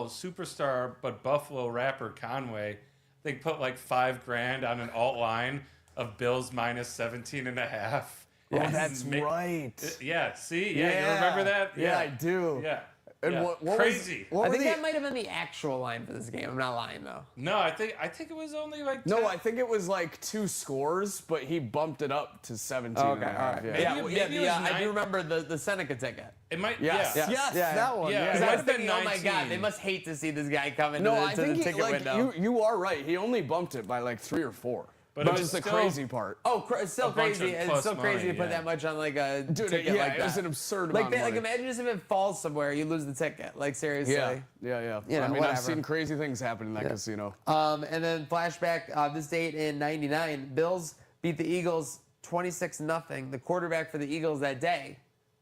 superstar but Buffalo rapper Conway, they put like $5,000 on an alt line of Bills minus 17.5. Oh, that's Ma- right. Yeah, see? Yeah, you remember that? Yeah, I do. Yeah. And yeah. what was- Crazy. what I were think the- that might have been the actual line for this game. I'm not lying, though. No, I think it was only like No, 10. I think it was like 2 scores, but he bumped it up to 17. Okay, all right. Yeah. Maybe it was I nine- do remember the Seneca ticket. It might. Yes, Yeah. yes, Yeah. that one. Yeah, Yeah. it Because I might was have been thinking, oh my God, 19. they must hate to see this guy come into No, the, I to think the he, ticket like window. you are right. He only bumped it by like 3 or 4. But Which it is was the still- crazy part. Oh, it's still A bunch crazy. of It's plus still crazy money, to put yeah. that much on like a Dude, ticket yeah, like it that. was an absurd like, amount of like money. imagine just if it falls somewhere, you lose the ticket. Like seriously. Yeah. You know, I mean, whatever. I've seen crazy things happen in that casino. And then flashback, this date in '99, Bills beat the Eagles 26-0. The quarterback for the Eagles that day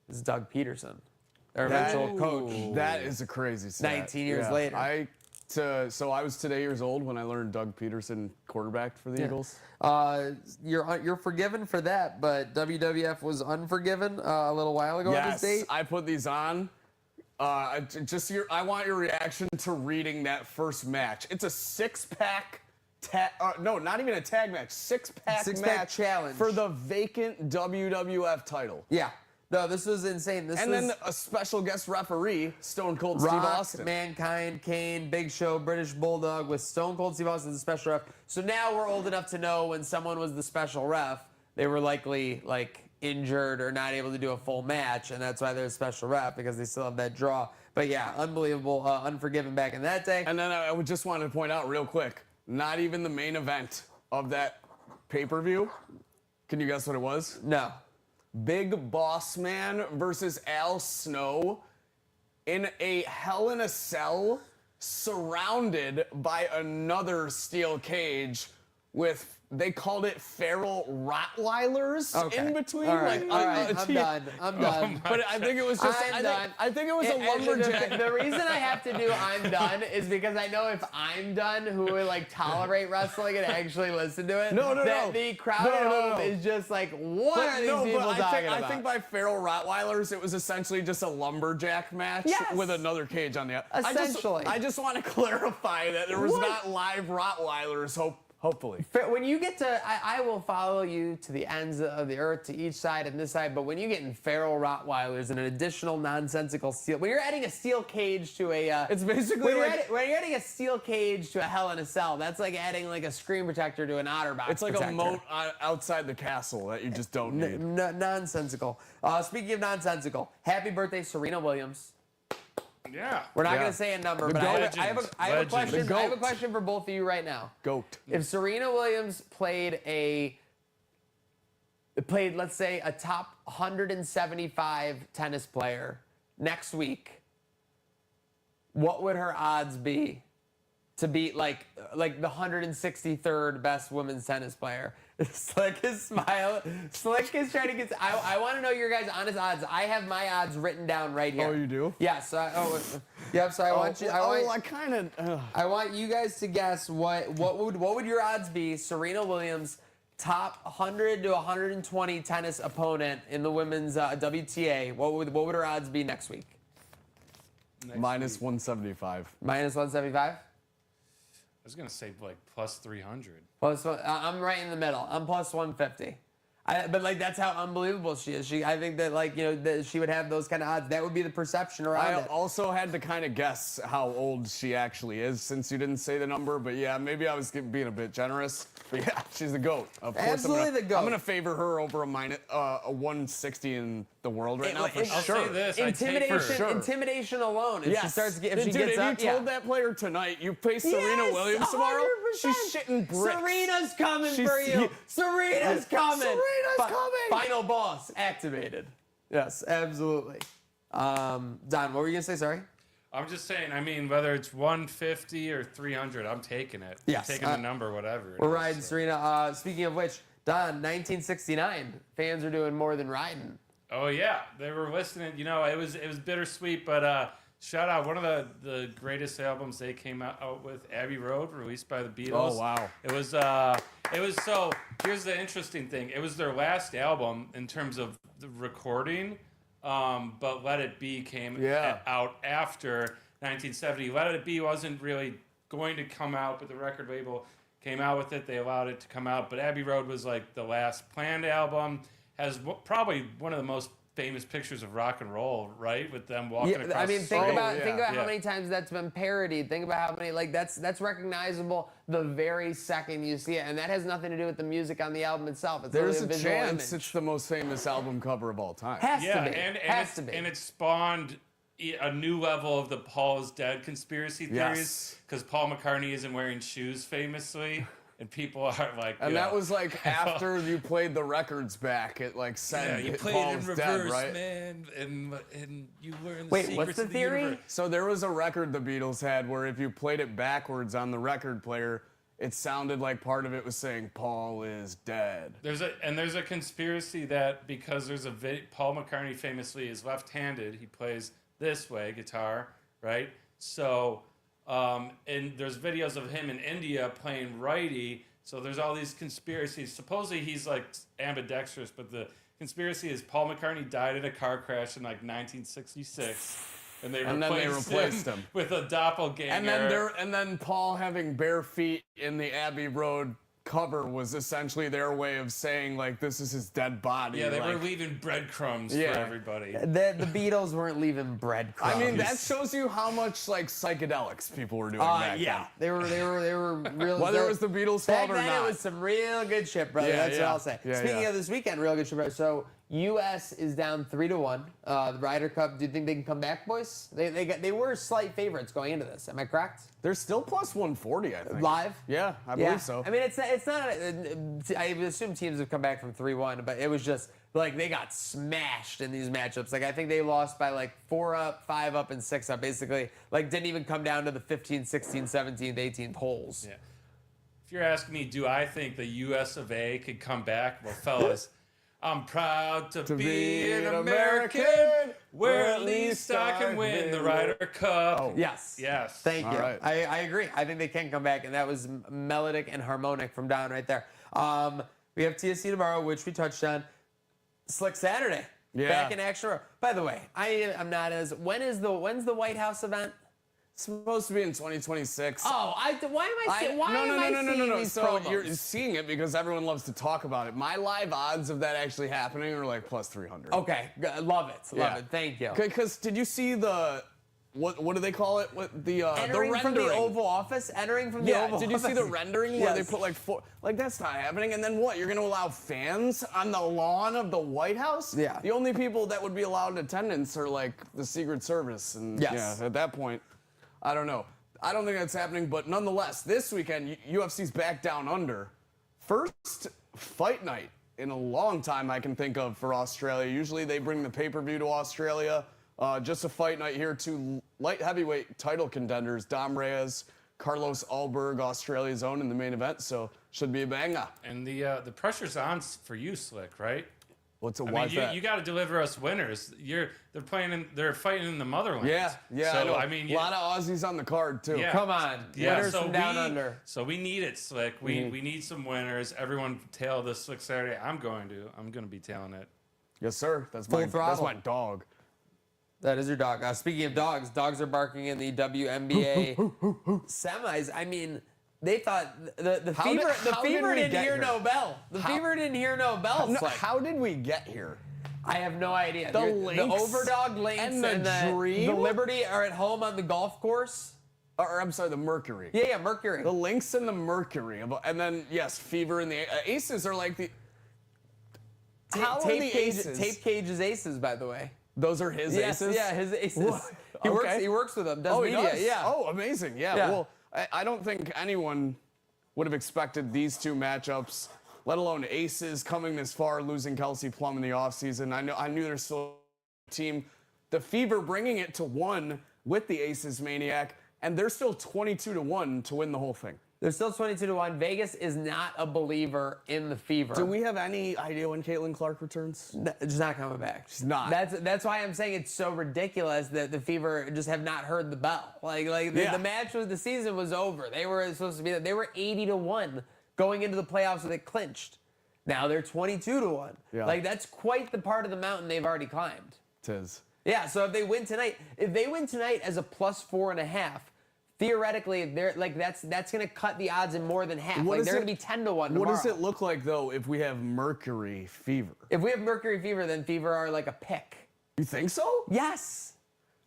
is Doug Peterson, their eventual coach. That is a crazy stat. 19 years later. So I was today years old when I learned Doug Peterson quarterbacked for the Eagles. You're forgiven for that, but WWF was unforgiven a little while ago on this Yes, date. I put these on. I want your reaction to reading that first match. It's a 6-pack. No, not even a tag match. 6-pack Six-pack match challenge. for the vacant WWF title. Yeah. No, this was insane. This And was then a special guest referee, Stone Cold Steve Rock, Austin. Mankind, Kane, Big Show, British Bulldog with Stone Cold Steve Austin as the special ref. So now we're old enough to know when someone was the special ref, they were likely like injured or not able to do a full match, and that's why they're a special ref because they still have that draw. But yeah, unbelievable, Unforgiven back in that day. And then I would just want to point out real quick, not even the main event of that pay-per-view. Can you guess what it was? No. Big Boss Man versus Al Snow in a Hell in a Cell, surrounded by another steel cage with, they called it feral Rottweilers in between. All right, like, all right. I'm gee. done. I'm done. But I think it was just. I'm done. I think it was a Actually, lumberjack. The reason I have to do I'm done is because I know if I'm done, who would like tolerate wrestling and actually listen to it, No. that the crowd at home is just like, what are these people talking about? I think by feral Rottweilers, it was essentially just a lumberjack match Yes. with another cage on the other. Essentially. I just want to clarify that there was What? not live Rottweilers, hopefully. When you get to, I will follow you to the ends of the earth, to each side and this side, but when you get in feral Rottweilers and an additional nonsensical steel, when you're adding a steel cage to a, It's basically when you're, like- when you're adding a steel cage to a Hell in a Cell, that's like adding like a screen protector to an OtterBox It's like protector. a moat outside the castle that you just don't need. Nonsensical. Speaking of nonsensical, happy birthday, Serena Williams. Yeah. We're not Yeah. going to say a number, but goat. I have a Legend. question. The I have a goat. question for both of you right now. Goat. If Serena Williams played, let's say, a top 175 tennis player next week, what would her odds be to beat like the 163rd best women's tennis player? Slick is smiling. Slick is trying to get. I want to know your guys' honest odds. I have my odds written down right here. Oh, you do? Yes. Yep. So I want you. I want you guys to guess what would your odds be? Serena Williams, top 100 to 120 tennis opponent in the women's WTA. What would her odds be next week? Minus 175. Minus 175. I was gonna say like plus 300. I'm right in the middle. I'm plus 150. But like that's how unbelievable she is. I think that that she would have those kind of odds. That would be the perception around I it. also had to kind of guess how old she actually is since you didn't say the number. But yeah, maybe I was being a bit generous. But yeah, she's the GOAT. Of course, Absolutely the GOAT. I'm gonna favor her over a 160 in the world right now for I'll sure. say this. I'd take her. Sure. Intimidation alone. If she starts, if she Dude, gets if up, you told that player tonight you face Serena Yes, Williams tomorrow, 100%. she's shitting bricks. Serena's coming She's- for you. yeah. Serena's coming. Serena's coming. Final boss activated. Yes, absolutely. Don, what were you gonna say? Sorry. I'm just saying. I mean, whether it's 150 or 300, I'm taking it. Yes, I'm taking the number, whatever. We're riding Serena. Speaking of which, Don, 1969. Fans are doing more than riding. Oh yeah, they were listening. You know, it was bittersweet, but shout out one of the greatest albums they came out with, Abbey Road, released by the Beatles. Oh, wow. It was so. Here's the interesting thing. It was their last album in terms of the recording, but Let It Be came out after 1970. Let It Be wasn't really going to come out, but the record label came out with it. They allowed it to come out, but Abbey Road was like the last planned album. Has probably one of the most famous pictures of rock and roll, right? With them walking across. I mean, the think street. about how many times that's been parodied. Think about how many, like, that's recognizable the very second you see it, and that has nothing to do with the music on the album itself. It's There's really a visual chance image. it's the most famous album cover of all time. Has to be. And it spawned a new level of the Paul is dead conspiracy theories, because Paul McCartney isn't wearing shoes famously. And people are like, and that was like after you played the records back. It like said you played Paul in was reverse, dead, right? man, and you were in the Wait, secrets what's the of the theory? universe. So there was a record the Beatles had where if you played it backwards on the record player, it sounded like part of it was saying Paul is dead. There's a conspiracy that because there's Paul McCartney famously is left-handed. He plays this way, guitar, right? So, and there's videos of him in India playing righty. So there's all these conspiracies. Supposedly he's like ambidextrous, but the conspiracy is Paul McCartney died in a car crash in like 1966, and then they replaced him with a doppelganger. And then Paul having bare feet in the Abbey Road cover was essentially their way of saying like this is his dead body. Yeah, they like, were leaving breadcrumbs for everybody. The Beatles weren't leaving breadcrumbs. I mean, that shows you how much like psychedelics people were doing back then. They were real. Whether it was the Beatles' back fault or then, not. it was some real good shit, brother. Yeah, That's what I'll say. Yeah, Speaking of this weekend, real good shit, brother. So U.S. is down 3-1. The Ryder Cup. Do you think they can come back, boys? They were slight favorites going into this. Am I correct? They're still plus 140, I think. Live? Yeah, I believe so. I mean, it's not. I would assume teams have come back from 3-1, but it was just like they got smashed in these matchups. Like I think they lost by like 4 up, 5 up, and 6 up. Basically, like didn't even come down to the 15th, 16th, 17th, 18th holes. Yeah. If you're asking me, do I think the U.S. of A. could come back? Well, fellas, I'm proud to be an American, where at least I can win the Ryder Cup. Oh. Yes. Yes. Thank you. right. I agree. I think they can come back, and that was melodic and harmonic from Don right there. We have TSC tomorrow, which we touched on. Slick Saturday. Yeah. Back in action. By the way, I'm not as. When's the White House event? It's supposed to be in 2026. Oh, why am I seeing? Why am I seeing these So promos? you're seeing it because everyone loves to talk about it. My live odds of that actually happening are like plus 300. Okay, love it. Love it. Thank you. Because did you see the what do they call it? What the Entering rendering from the Oval Office. Entering from the Oval Did you Office. see the rendering where they Yes. put like that's not happening. And then what? You're gonna allow fans on the lawn of the White House? Yeah. The only people that would be allowed in attendance are like the Secret Service. And Yes. yeah, at that point, I don't know. I don't think that's happening, but nonetheless, this weekend, UFC's back down under. First fight night in a long time I can think of for Australia. Usually they bring the pay-per-view to Australia. Just a fight night here. 2 light heavyweight title contenders, Dom Reyes, Carlos Alberg, Australia's own in the main event, so should be a banger. And the pressure's on for you, Slick, right? What's a I why mean, you got to deliver us winners. They're fighting in the motherland. Yeah, So I know. I mean, a lot of Aussies on the card too. Yeah. Come on. Winners so from down under. So we need it, Slick. We need some winners. Everyone tail this Slick Saturday. I'm going to be tailing it. Yes, sir. That's Full that's throttle. my dog. That is your dog. Speaking of dogs, dogs are barking in the WNBA semis. I mean, they thought the fever didn't hear no bell. The fever didn't hear no bell. No, how did we get here? I have no idea. The The Lynx Overdog Lynx and the Dream? the Liberty are at home on the golf course. Or I'm sorry, the Mercury. Yeah, Mercury. The Lynx and the Mercury. And then, yes, Fever and the Aces are like the... How are the Aces? Tape Cage's Aces, by the way. Those are his Yes, Aces? yeah, his Aces. What? He Okay. works with them. Does Oh, media. he does? Yeah. Oh, amazing. Yeah. Yeah. Well, I don't think anyone would have expected these two matchups, let alone Aces coming this far, losing Kelsey Plum in the offseason. I knew there's still a team. The Fever bringing it to 1 with the Aces Maniac, and they're still 22-1 to win the whole thing. They're still 22-1. Vegas is not a believer in the Fever. Do we have any idea when Caitlin Clark returns? She's not coming back. She's not. That's why I'm saying it's so ridiculous that the Fever just have not heard the bell. The match with the season was over. They were supposed to be. They were 80-1 going into the playoffs with it clinched. Now they're 22-1. Yeah. That's quite the part of the mountain they've already climbed. It is. Yeah. So if they win tonight as a +4.5. Theoretically, that's going to cut the odds in more than half. They're going to be 10-1 tomorrow. What does it look like though if we have Mercury Fever? If we have Mercury Fever, then Fever are like a pick. You think so? Yes.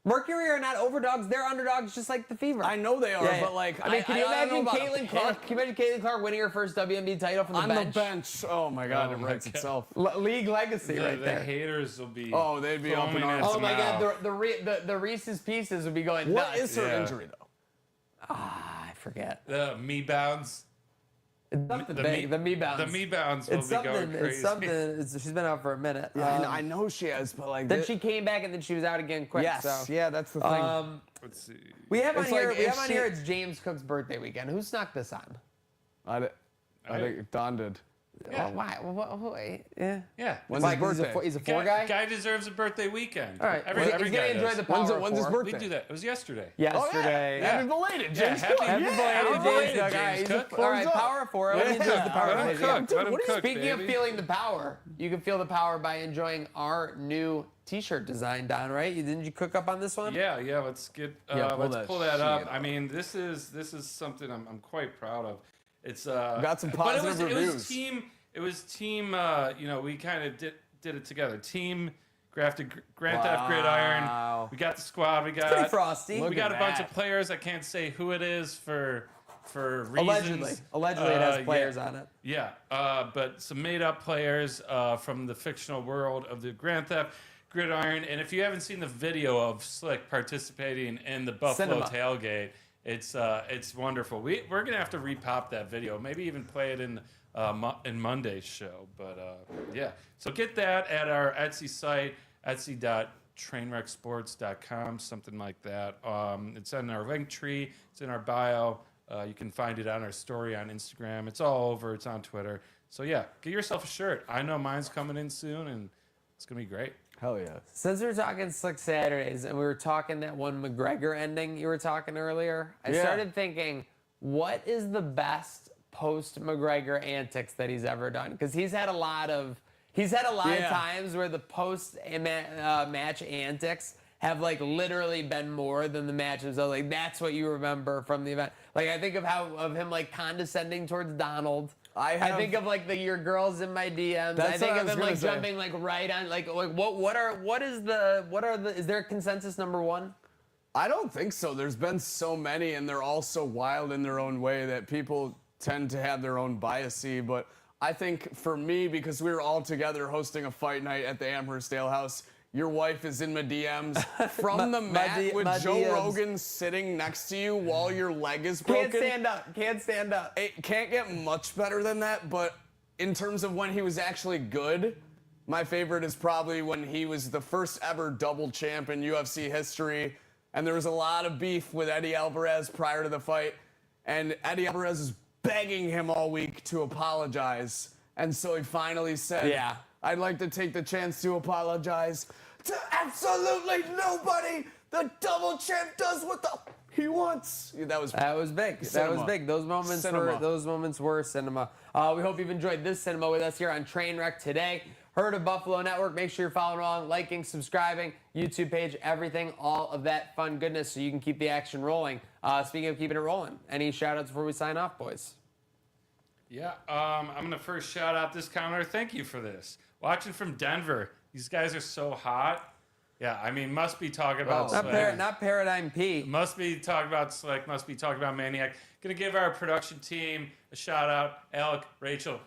Mercury are not overdogs. They're underdogs just like the Fever. I know they are, but can you imagine Caitlin Clark? pick? Can you imagine Caitlin Clark winning her first WNBA title from the On bench? the bench. Oh my God, Oh it my writes God. itself. League legacy right The there. haters will be. Oh, they'd be foaming up in at arms. Oh the my mouth. God, the Reese's Pieces would be going What nuts. is her Yeah. injury though? I forget. The me bounds. It's something The big. me- The me bounce. The me bounds will It's be going something. crazy. It's something. She's been out for a minute. I know she has, but Then she came back and then she was out again quick. Yes, So. yeah, that's the thing. Let's see. We have on It's here. like We if have on she- here. It's James Cook's birthday weekend. Who snuck this on? I think Don did. Oh, why? Yeah. Yeah. When's Why, his 'cause birthday? He's a four guy. Guy deserves a birthday weekend. All right. Every he's guy gonna enjoy does. the power. When's his four. birthday? We do that. It was yesterday. Yesterday. Oh, yeah. Happy belated, Yeah, James happy- Cook. Happy Yeah, belated happy James belated, Cook. All right, James he's a- Cook. all right, Thumbs up. power for it. Let me enjoy the power. Let him please. Yeah. cook. Let him what are you cook, Speaking of baby. feeling the power, you can feel the power by enjoying our new T-shirt design, Don. Right? Didn't you cook up on this one? Yeah. Let's get. Yeah, pull let's that pull that up. shit I mean, this is something I'm quite proud of. It's Got some but positive it was reviews. team. It was team. We kind of did it together. Team Grand Theft Gridiron. We got the squad. We got Pretty frosty. Look We got at a bunch that. of players. I can't say who it is for reasons. Allegedly, it has players on it. Yeah, but some made-up players from the fictional world of the Grand Theft Gridiron. And if you haven't seen the video of Slick participating in the Buffalo Cinema. tailgate, it's wonderful. We're gonna have to repop that video, maybe even play it in Monday's show. But yeah, so get that at our Etsy site, etsy.trainwrecksports.com, something like that. It's in our link tree. It's in our bio. You can find it on our story on Instagram. It's all over. It's on Twitter. So yeah, get yourself a shirt. I know mine's coming in soon, and it's gonna be great. Hell yeah. Since we're talking Slick Saturdays and we were talking that one McGregor ending you were talking earlier, I Yeah. started thinking, what is the best post McGregor antics that he's ever done? Because he's had a lot of Yeah. times where the post match antics have literally been more than the matches. So that's what you remember from the event. I think of him condescending towards Donald. I think of the your girls in my DMs. That's I think what I of was him gonna say. jumping right on is there a consensus number one? I don't think so. There's been so many, and they're all so wild in their own way that people tend to have their own biasy. But I think for me, because we were all together hosting a fight night at the Amherst Ale House, your wife is in my DMs from the mat with my Joe DMs. Rogan sitting next to you while your leg is broken. Can't stand up. It can't get much better than that, but in terms of when he was actually good, my favorite is probably when he was the first ever double champ in UFC history, and there was a lot of beef with Eddie Alvarez prior to the fight, and Eddie Alvarez is begging him all week to apologize, and so he finally said, Yeah. I'd like to take the chance to apologize to absolutely nobody. The double champ does what the he wants. That was big. That was Cinema. big. Those moments were cinema. We hope you've enjoyed this cinema with us here on Trainwreck today. Herd of Buffalo Network. Make sure you're following along, liking, subscribing, YouTube page, everything, all of that fun goodness so you can keep the action rolling. Speaking of keeping it rolling, any shout outs before we sign off, boys? Yeah, I'm going to first shout out this commenter. Thank you for this. Watching from Denver. These guys are so hot. Yeah, I mean, must be talking about Slick. Not Paradigm P. Must be talking about Slick. Must be talking about Maniac. Going to give our production team a shout out. Alec, Rachel.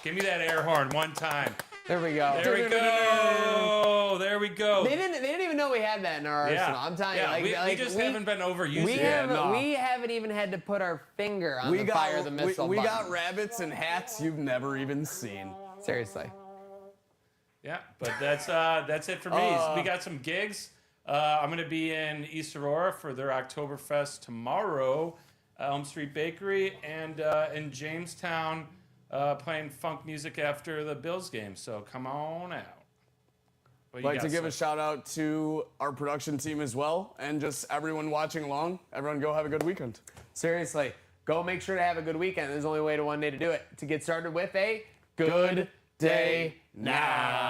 Give me that air horn one time. There we go. There we go. There we go. They didn't even know we had that in our arsenal. I'm telling you, we just haven't been overusing we it. haven't even had to put our finger on the fire the missile we button. got rabbits and hats you've never even seen. Seriously. Yeah, but that's it for me. We got some gigs. I'm going to be in East Aurora for their Oktoberfest tomorrow. Elm Street Bakery, and in Jamestown playing funk music after the Bills game. So come on out. What I'd you like to got, give a Seth? shout out to our production team as well, and just everyone watching along. Everyone go have a good weekend. Seriously, go make sure to have a good weekend. There's only one day to do it. To get started with a good day now.